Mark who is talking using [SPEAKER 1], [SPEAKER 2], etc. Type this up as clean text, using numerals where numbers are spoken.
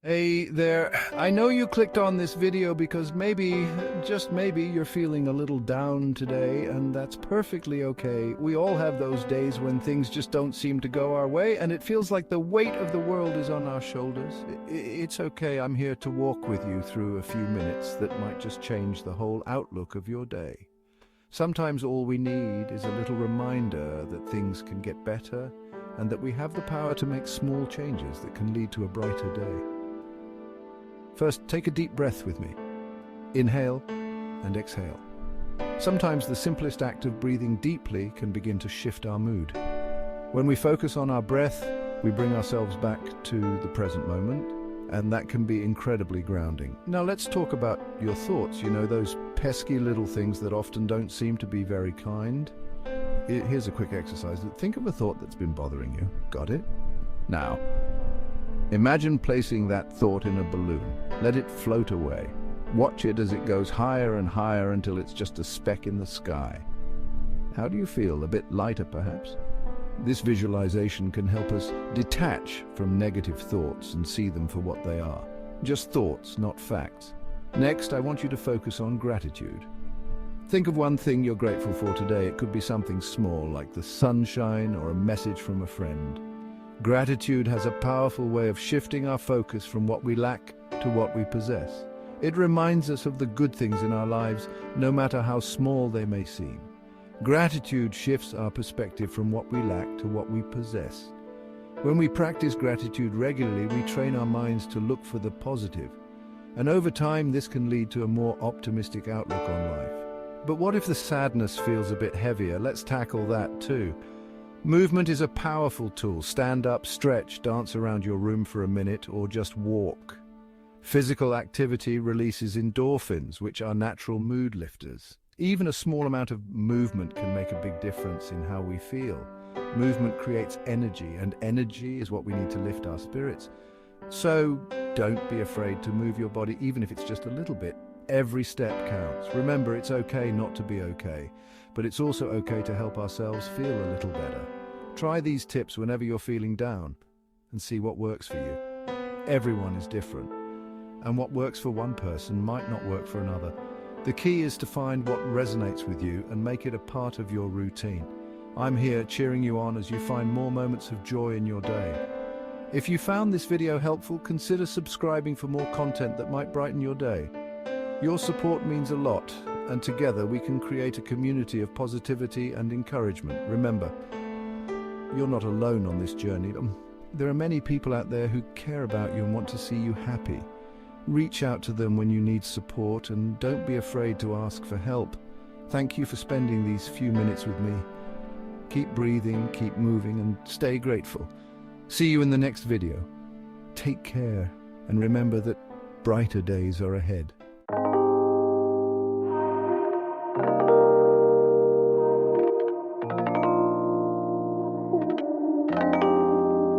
[SPEAKER 1] Hey there, I know you clicked on this video because maybe, just maybe, you're feeling a little down today, and that's perfectly okay. We all have those days when things just don't seem to go our way, and it feels like the weight of the world is on our shoulders. It's okay, I'm here to walk with you through a few minutes that might just change the whole outlook of your day. Sometimes all we need is a little reminder that things can get better, and that we have the power to make small changes that can lead to a brighter day. First, take a deep breath with me. Inhale and exhale. Sometimes the simplest act of breathing deeply can begin to shift our mood. When we focus on our breath, we bring ourselves back to the present moment, and that can be incredibly grounding. Now let's talk about your thoughts, those pesky little things that often don't seem to be very kind. Here's a quick exercise. Think of a thought that's been bothering you. Got it? Now, imagine placing that thought in a balloon. Let it float away. Watch it as it goes higher and higher until it's just a speck in the sky. How do you feel? A bit lighter, perhaps? This visualization can help us detach from negative thoughts and see them for what they are. Just thoughts, not facts. Next, I want you to focus on gratitude. Think of one thing you're grateful for today. It could be something small, like the sunshine or a message from a friend. Gratitude has a powerful way of shifting our focus from what we lack to what we possess. It reminds us of the good things in our lives, no matter how small they may seem. Gratitude shifts our perspective from what we lack to what we possess. When we practice gratitude regularly, we train our minds to look for the positive. And over time, this can lead to a more optimistic outlook on life. But what if the sadness feels a bit heavier? Let's tackle that too. Movement is a powerful tool. Stand up, stretch, dance around your room for a minute, or just walk. Physical activity releases endorphins, which are natural mood lifters. Even a small amount of movement can make a big difference in how we feel. Movement creates energy, and energy is what we need to lift our spirits. So don't be afraid to move your body, even if it's just a little bit. Every step counts. Remember, it's okay not to be okay, but it's also okay to help ourselves feel a little better. Try these tips whenever you're feeling down and see what works for you. Everyone is different, and what works for one person might not work for another. The key is to find what resonates with you and make it a part of your routine. I'm here cheering you on as you find more moments of joy in your day. If you found this video helpful, consider subscribing for more content that might brighten your day. Your support means a lot, and together we can create a community of positivity and encouragement. Remember, you're not alone on this journey. There are many people out there who care about you and want to see you happy. Reach out to them when you need support, and don't be afraid to ask for help. Thank you for spending these few minutes with me. Keep breathing, keep moving, and stay grateful. See you in the next video. Take care, and remember that brighter days are ahead.